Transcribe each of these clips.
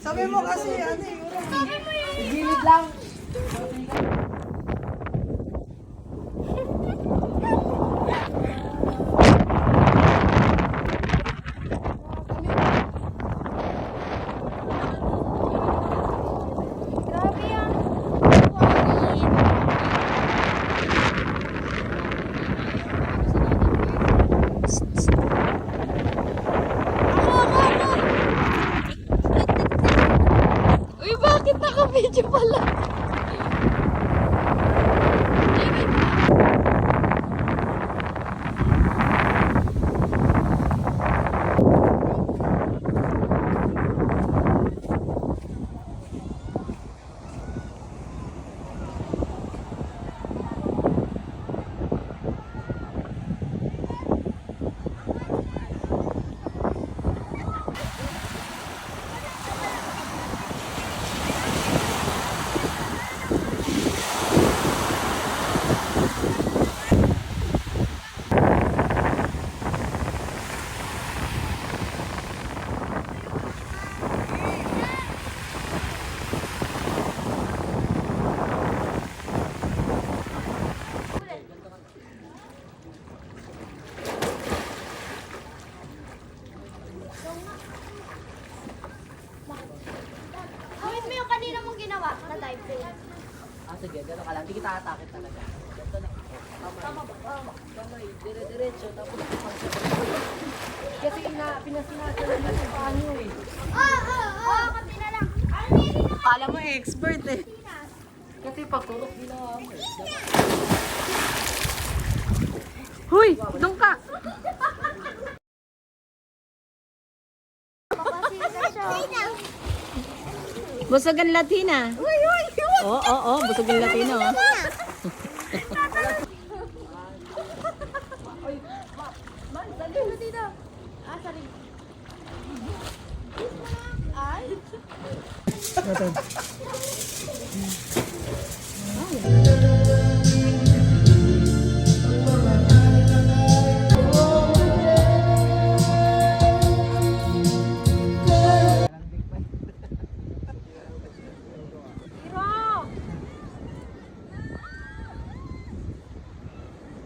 Sabi mo kasi, ano yung Gilid lang. Grabe yan. Ako. Uy, bakit naka-video pala? Gawin mo yung kanina mong ginawa na dive din. Sige, gano'n ka lang. Hindi kita atakit talaga. Ganito na. Tama ba? Kamay, dire-diretso. Tapos kasi pinasinasa na yung paano eh. Oo, konti na lang. Kala mo expert eh. Kasi pag turok ginawa mo eh. Huy, doon ka. Busog ang Latina. Oo, busog ang Latino.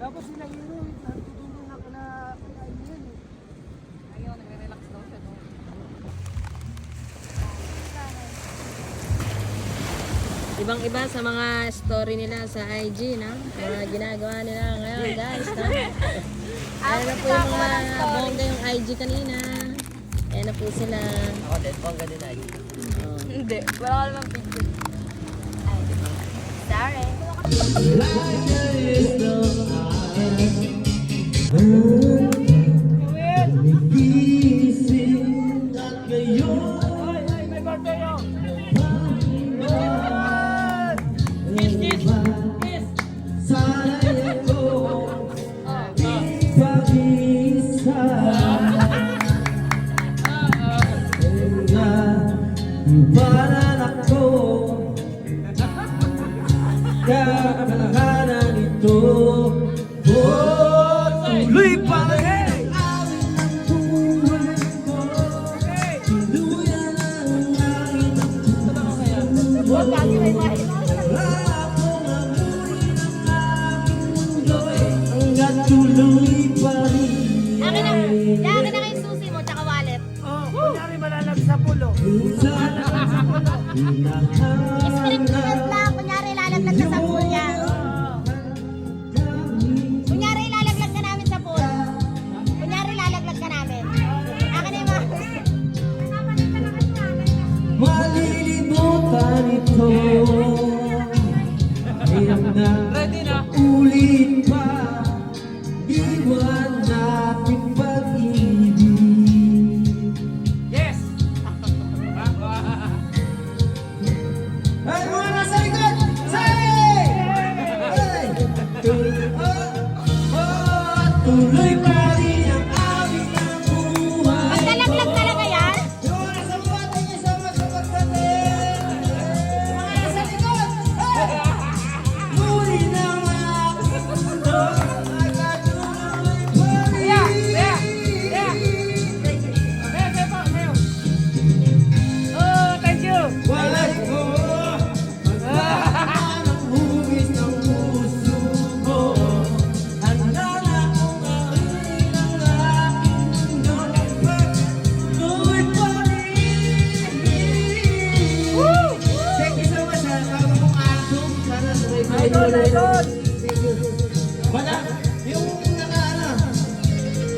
Tapos sila yun, natutulong na kinain yan eh. Ayun, nagre-relax daw siya. Ibang-iba sa mga story nila sa IG, no? Mga ginagawa nila ngayon, guys, no? Ayan na po yung mga bongga yung IG kanina. Ayan na po sila. Ako din, bongga din ay. Oh. Hindi, wala ka naman picture. Ay, sorry. Kakabahanan ito, tuloy pa rin. Tuluyan ang langit ang Huwag lagi may mahal. hanggang tuloy pa rin. Akin na kayong susi mo, tsaka wallet. Kunyari malalag sa pulo. Scripted lang, kunyari lalaglag ka sa pool niya. Kunyari lalaglag ka namin sa pool. Kunyari lalaglag ka namin. Akin na yung mga... Malilimutan ito. Hirap na ulit pa. Iwan natin pag-ibig. Yes! Ay, mga nasa likod! Sabi! Tuloy pa rin ang aming ang buhay. Maglalaglag talaga yan? Yung nasa buwan, yung sa masagot natin. Mga nasa likod! Muli naman Wala, yung naka-ano.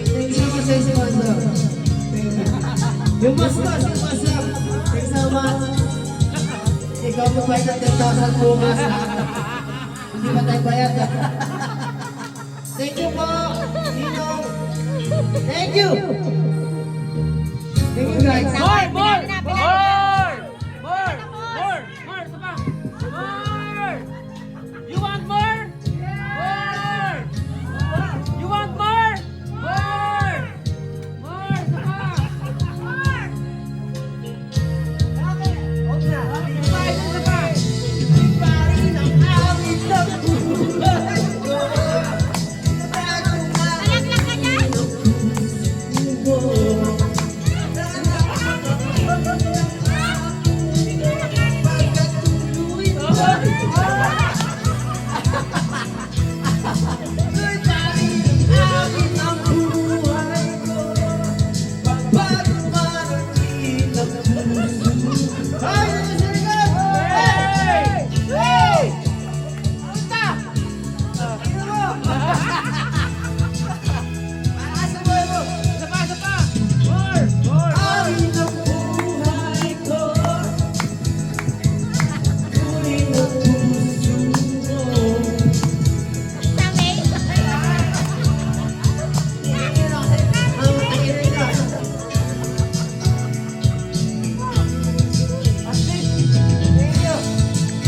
Thank you sa sponsor. Yung mas. Thanks so much. Ikaw mo bayad ng 10,000 bukas. Hindi ba tayo bayad? Thank you po, Ninong. Thank you. Thank you guys. More! You want more? More! You want more? More! More! Malaglag ka dyan?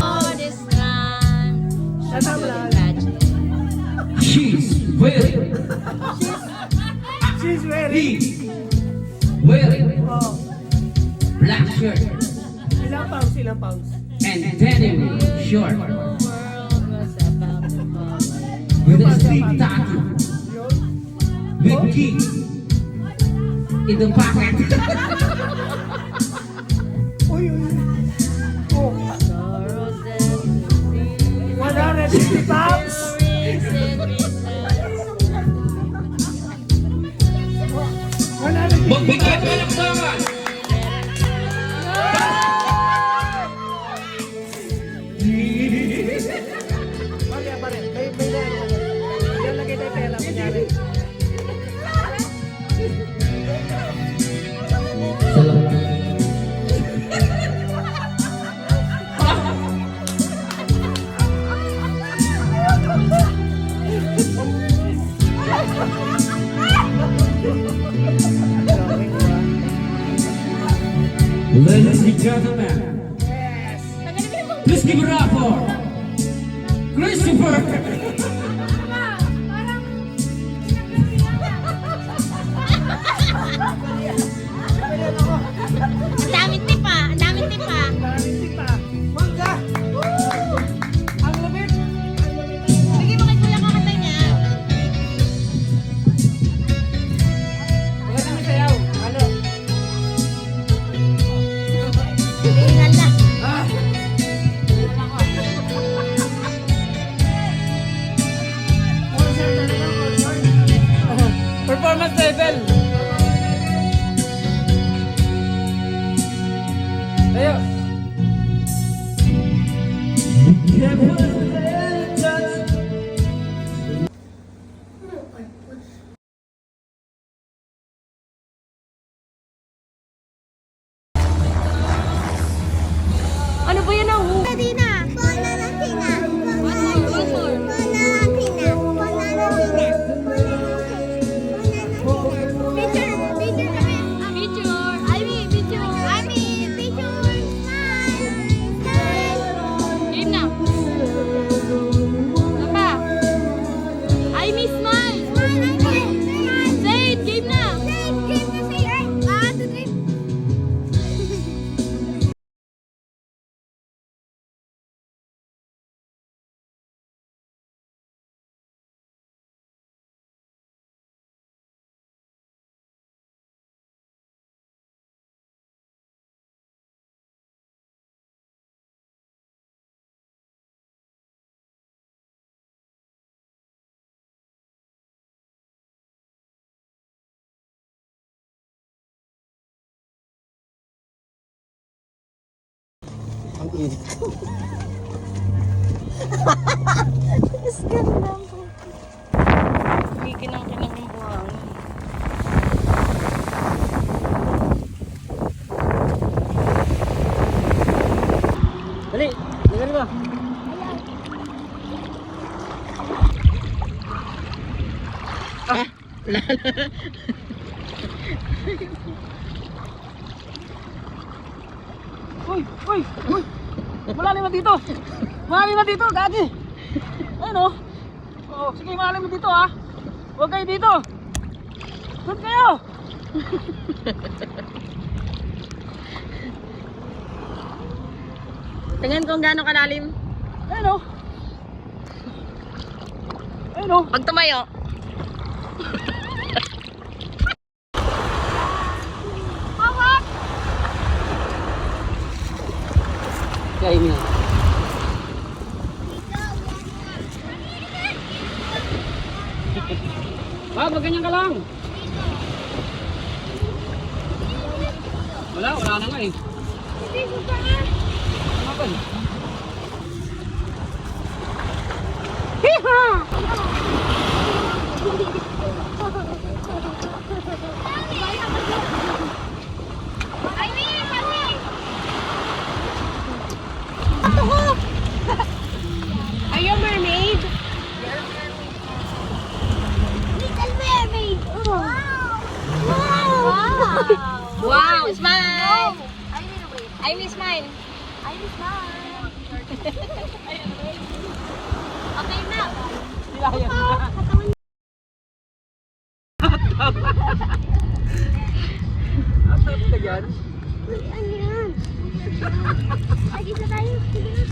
All this time. She's wearing black shirt Ilang pounds? and denim short World was about to fall. with a sleeve tattoo with key in the pocket. Uy. Oh, Sorrows and 150 pounds? memories in Magbigay pa ng saman! Pare, may na ano. Ilalagay tayo pera, kunyari. Ladies and gentlemen, please give it up for Christopher! Ang daming tip ah. Ang daming tip ah. Daming tip ah. Mangga! Ang lamig! Bigay mo kay kuya kakanta niya. Wala naman sayaw. Ano? Tingnan na. Ah! Concert na naman, concert. Performance level. Tayo. Ano ba yan ang Ready na. Bola ng tina. Bola ng tina. Bola ng tina. Bola ng tina. Picture. Picture kami. Picture. Ivy, picture. Ivy, picture. Smile. Smile. Game na. Apa? Ivy, smile. Smile, Ivy. Smile. Say it. Game na. Say it. Game na. Say it. 1, 2, 3. Kinang-kinang yung buhang. Dali, dali ba? Uy! Uy! Uy! Malalim na dito! Malalim na dito, gagi! Ayun o! Oh, sige, malalim na dito ha! Huwag kayo dito! Doon kayo! Tingnan kung gaano kalalim. Ayun o! Ayun o! Pag tumayo. Kaya mo yan. Ganyan ka lang. Wala na nga eh. Ano ba? Are you a mermaid? Little mermaid. Wow. Wow. Wow! Smile! I mean, wait. I miss smile. I miss mine. Okay na. Asap ka dyan? Ano yan? Lagi na tayo. Sige na.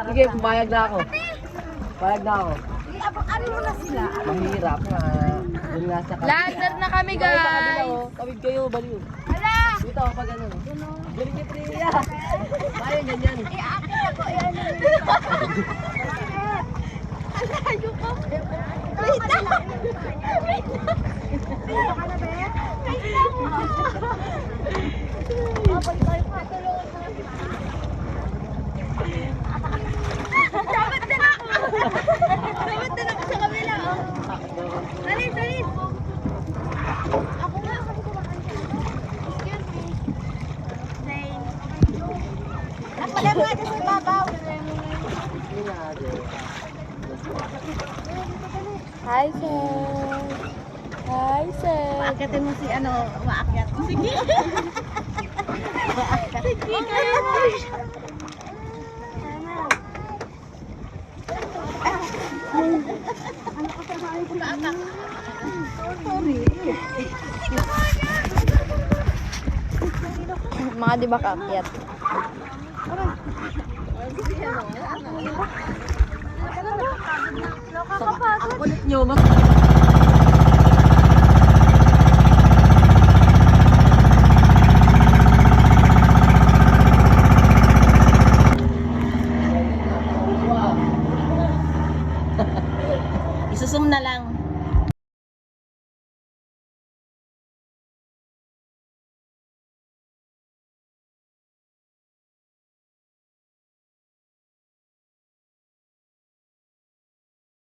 Sige, pumayag na ako. Payag na ako. Ano mo na sila? Mahirap na. Doon nga sa kabila. Lander na kami, Sa kabila, guys. oh. Tawid kayo, baliw. Hala! Dito, pag ano. Galing niya, Priya. Kaya ganyan. Iakit ako. Ayan. Alayo ko. Wait lang. Wait lang. Dito ka na, be? Wait lang. Babay tayo pa. Tulungan mo na si Mama. Dapat na ako. Dapat na ako sa kabila. Salit, salit. Ako nga. Ako kumakan siya. Excuse me. Same. Wala mo nga sa babaw. Hi, sir. Hi, sir. Paakatin mo si ano, umaakyat. Sige. Sige, kaya mo. Mga di ba kaakyat? Ang kulit nyo,